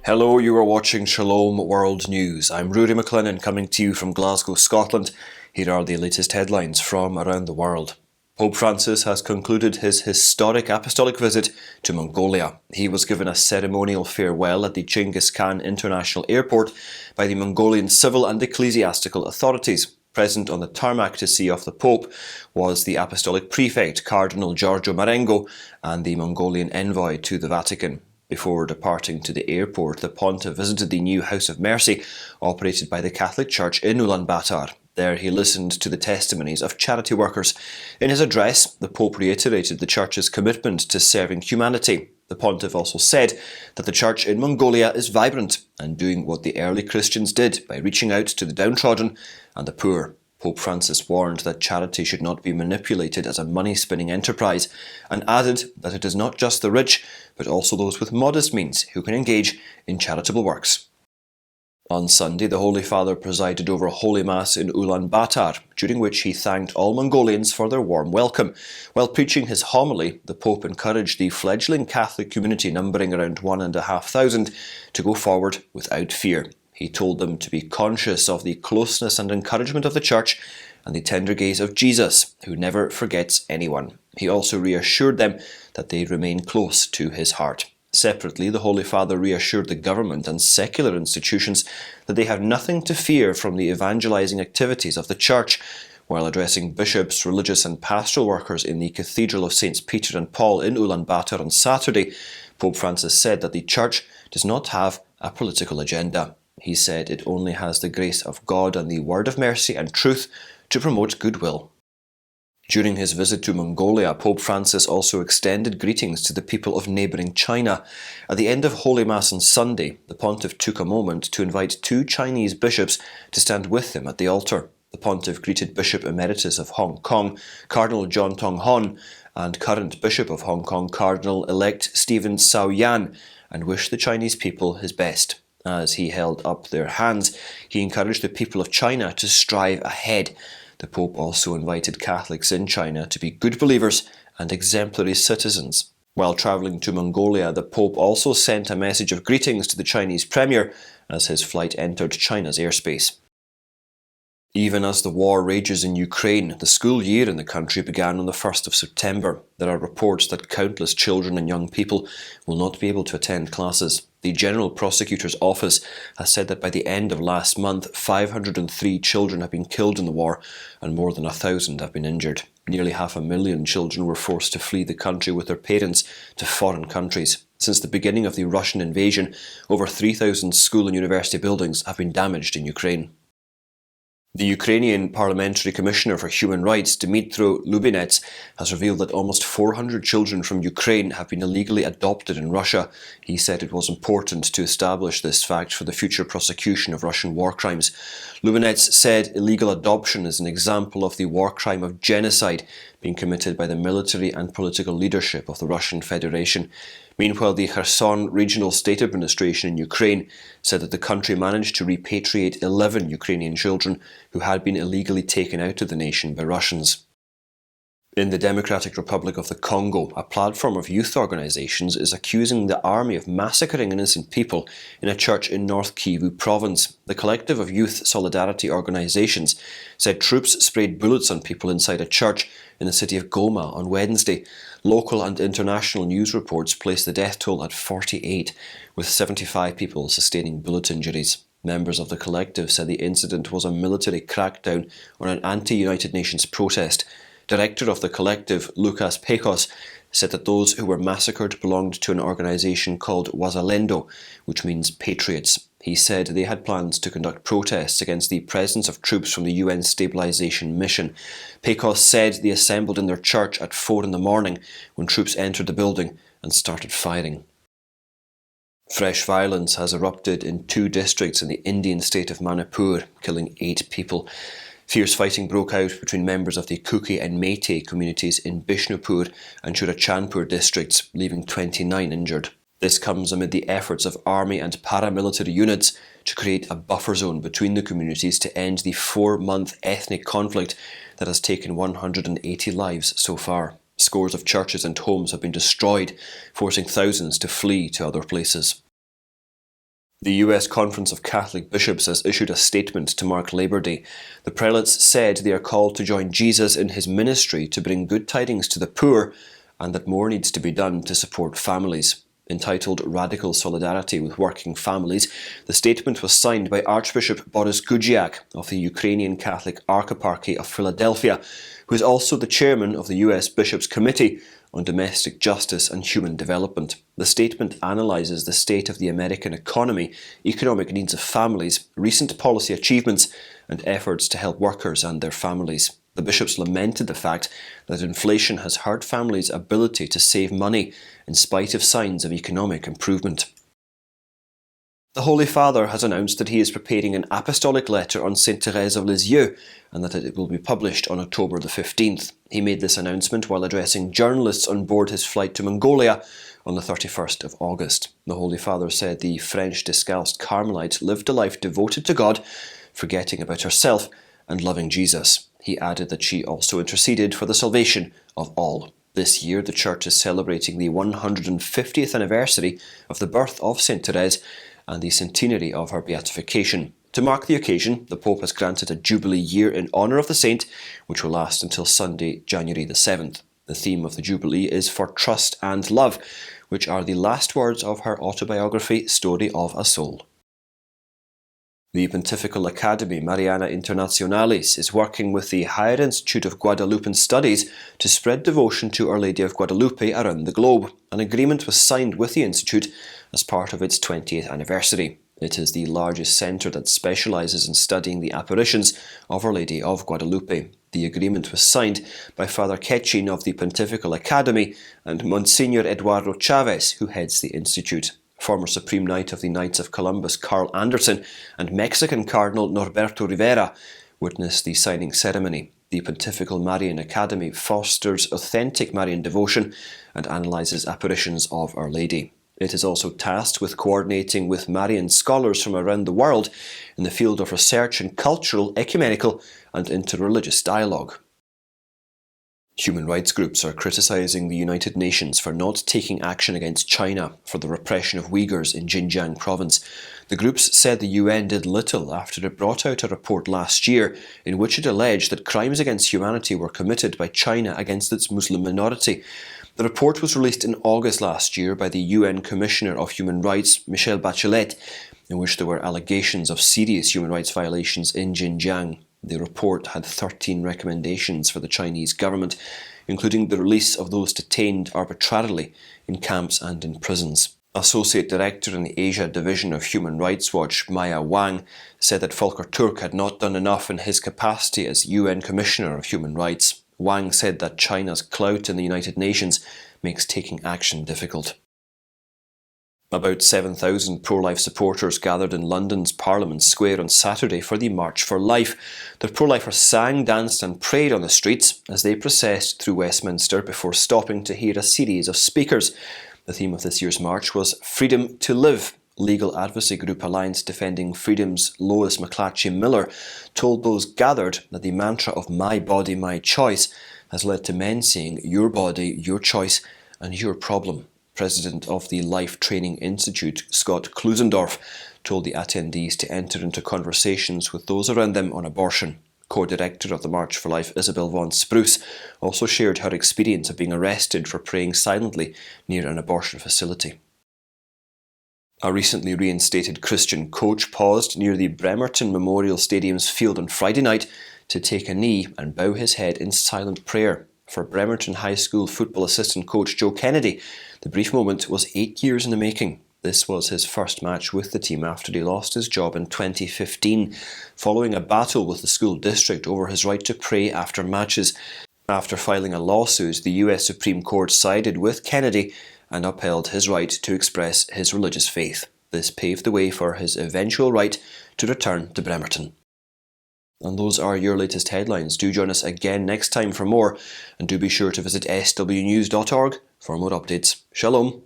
Hello, you are watching Shalom World News. I'm Rudy McLennan coming to you from Glasgow, Scotland. Here are the latest headlines from around the world. Pope Francis has concluded his historic apostolic visit to Mongolia. He was given a ceremonial farewell at the Genghis Khan International Airport by the Mongolian civil and ecclesiastical authorities. Present on the tarmac to see off the Pope was the Apostolic Prefect, Cardinal Giorgio Marengo, and the Mongolian envoy to the Vatican. Before departing to the airport, the Pontiff visited the new House of Mercy operated by the Catholic Church in Ulaanbaatar. There he listened to the testimonies of charity workers. In his address, the Pope reiterated the Church's commitment to serving humanity. The Pontiff also said that the Church in Mongolia is vibrant and doing what the early Christians did by reaching out to the downtrodden and the poor. Pope Francis warned that charity should not be manipulated as a money-spinning enterprise and added that it is not just the rich, but also those with modest means who can engage in charitable works. On Sunday, the Holy Father presided over a Holy Mass in Ulaanbaatar, during which he thanked all Mongolians for their warm welcome. While preaching his homily, the Pope encouraged the fledgling Catholic community numbering around 1,500 to go forward without fear. He told them to be conscious of the closeness and encouragement of the Church and the tender gaze of Jesus, who never forgets anyone. He also reassured them that they remain close to his heart. Separately, the Holy Father reassured the government and secular institutions that they have nothing to fear from the evangelizing activities of the Church. While addressing bishops, religious and pastoral workers in the Cathedral of Saints Peter and Paul in Ulaanbaatar on Saturday, Pope Francis said that the Church does not have a political agenda. He said it only has the grace of God and the word of mercy and truth to promote goodwill. During his visit to Mongolia, Pope Francis also extended greetings to the people of neighbouring China. At the end of Holy Mass on Sunday, the Pontiff took a moment to invite 2 Chinese bishops to stand with him at the altar. The Pontiff greeted Bishop Emeritus of Hong Kong, Cardinal John Tong Hon, and current Bishop of Hong Kong, Cardinal-elect Stephen Cao Yan, and wished the Chinese people his best. As he held up their hands, he encouraged the people of China to strive ahead. The Pope also invited Catholics in China to be good believers and exemplary citizens. While travelling to Mongolia, the Pope also sent a message of greetings to the Chinese Premier as his flight entered China's airspace. Even as the war rages in Ukraine, the school year in the country began on the 1st of September. There are reports that countless children and young people will not be able to attend classes. The General Prosecutor's Office has said that by the end of last month, 503 children have been killed in the war and more than 1,000 have been injured. Nearly 500,000 children were forced to flee the country with their parents to foreign countries. Since the beginning of the Russian invasion, over 3,000 school and university buildings have been damaged in Ukraine. The Ukrainian Parliamentary Commissioner for Human Rights, Dmytro Lubinets, has revealed that almost 400 children from Ukraine have been illegally adopted in Russia. He said it was important to establish this fact for the future prosecution of Russian war crimes. Lubinets said illegal adoption is an example of the war crime of genocide being committed by the military and political leadership of the Russian Federation. Meanwhile, the Kherson Regional State Administration in Ukraine said that the country managed to repatriate 11 Ukrainian children who had been illegally taken out of the nation by Russians. In the Democratic Republic of the Congo, a platform of youth organizations is accusing the army of massacring innocent people in a church in North Kyiv province. The collective of youth solidarity organizations said troops sprayed bullets on people inside a church in the city of Goma on Wednesday. Local and international news reports place the death toll at 48, with 75 people sustaining bullet injuries. Members of the collective said the incident was a military crackdown on an anti-United Nations protest. Director of the collective, Lucas Pecos, said that those who were massacred belonged to an organisation called Wazalendo, which means patriots. He said they had plans to conduct protests against the presence of troops from the UN Stabilisation Mission. Pecos said they assembled in their church at 4 a.m. when troops entered the building and started firing. Fresh violence has erupted in 2 districts in the Indian state of Manipur, killing 8 people. Fierce fighting broke out between members of the Kuki and Meitei communities in Bishnupur and Churachandpur districts, leaving 29 injured. This comes amid the efforts of army and paramilitary units to create a buffer zone between the communities to end the 4-month ethnic conflict that has taken 180 lives so far. Scores of churches and homes have been destroyed, forcing thousands to flee to other places. The US Conference of Catholic Bishops has issued a statement to mark Labour Day. The prelates said they are called to join Jesus in his ministry to bring good tidings to the poor, and that more needs to be done to support families. Entitled Radical Solidarity with Working Families, the statement was signed by Archbishop Boris Gudziak of the Ukrainian Catholic Archieparchy of Philadelphia, who is also the chairman of the US Bishops' Committee on Domestic Justice and Human Development. The statement analyses the state of the American economy, economic needs of families, recent policy achievements, and efforts to help workers and their families. The bishops lamented the fact that inflation has hurt families' ability to save money in spite of signs of economic improvement. The Holy Father has announced that he is preparing an apostolic letter on Saint Thérèse of Lisieux and that it will be published on October the 15th. He made this announcement while addressing journalists on board his flight to Mongolia on the 31st of August. The Holy Father said the French Discalced Carmelite lived a life devoted to God, forgetting about herself and loving Jesus. He added that she also interceded for the salvation of all. This year, the Church is celebrating the 150th anniversary of the birth of Saint Thérèse and the centenary of her beatification. To mark the occasion, the Pope has granted a Jubilee year in honour of the saint, which will last until Sunday, January the 7th. The theme of the Jubilee is for trust and love, which are the last words of her autobiography, Story of a Soul. The Pontifical Academy Mariana Internationalis is working with the Higher Institute of Guadalupean Studies to spread devotion to Our Lady of Guadalupe around the globe. An agreement was signed with the Institute as part of its 20th anniversary. It is the largest centre that specialises in studying the apparitions of Our Lady of Guadalupe. The agreement was signed by Father Ketchin of the Pontifical Academy and Monsignor Eduardo Chavez, who heads the Institute. Former Supreme Knight of the Knights of Columbus Carl Anderson and Mexican Cardinal Norberto Rivera witnessed the signing ceremony. The Pontifical Marian Academy fosters authentic Marian devotion and analyses apparitions of Our Lady. It is also tasked with coordinating with Marian scholars from around the world in the field of research in cultural, ecumenical and interreligious dialogue. Human rights groups are criticising the United Nations for not taking action against China for the repression of Uyghurs in Xinjiang province. The groups said the UN did little after it brought out a report last year in which it alleged that crimes against humanity were committed by China against its Muslim minority. The report was released in August last year by the UN Commissioner of Human Rights, Michelle Bachelet, in which there were allegations of serious human rights violations in Xinjiang. The report had 13 recommendations for the Chinese government, including the release of those detained arbitrarily in camps and in prisons. Associate Director in the Asia Division of Human Rights Watch, Maya Wang, said that Volker Turk had not done enough in his capacity as UN Commissioner of Human Rights. Wang said that China's clout in the United Nations makes taking action difficult. About 7,000 pro-life supporters gathered in London's Parliament Square on Saturday for the March for Life. The pro-lifers sang, danced and prayed on the streets as they processed through Westminster before stopping to hear a series of speakers. The theme of this year's march was Freedom to Live. Legal advocacy group Alliance Defending Freedom's Lois McClatchy Miller told those gathered that the mantra of my body, my choice has led to men saying your body, your choice and your problem. President of the Life Training Institute, Scott Klusendorf, told the attendees to enter into conversations with those around them on abortion. Co-director of the March for Life, Isabel Vaughan Spruce, also shared her experience of being arrested for praying silently near an abortion facility. A recently reinstated Christian coach paused near the Bremerton Memorial Stadium's field on Friday night to take a knee and bow his head in silent prayer. For Bremerton High School football assistant coach Joe Kennedy, the brief moment was 8 years in the making. This was his first match with the team after he lost his job in 2015, following a battle with the school district over his right to pray after matches. After filing a lawsuit, the US Supreme Court sided with Kennedy and upheld his right to express his religious faith. This paved the way for his eventual right to return to Bremerton. And those are your latest headlines. Do join us again next time for more, and do be sure to visit swnews.org for more updates. Shalom.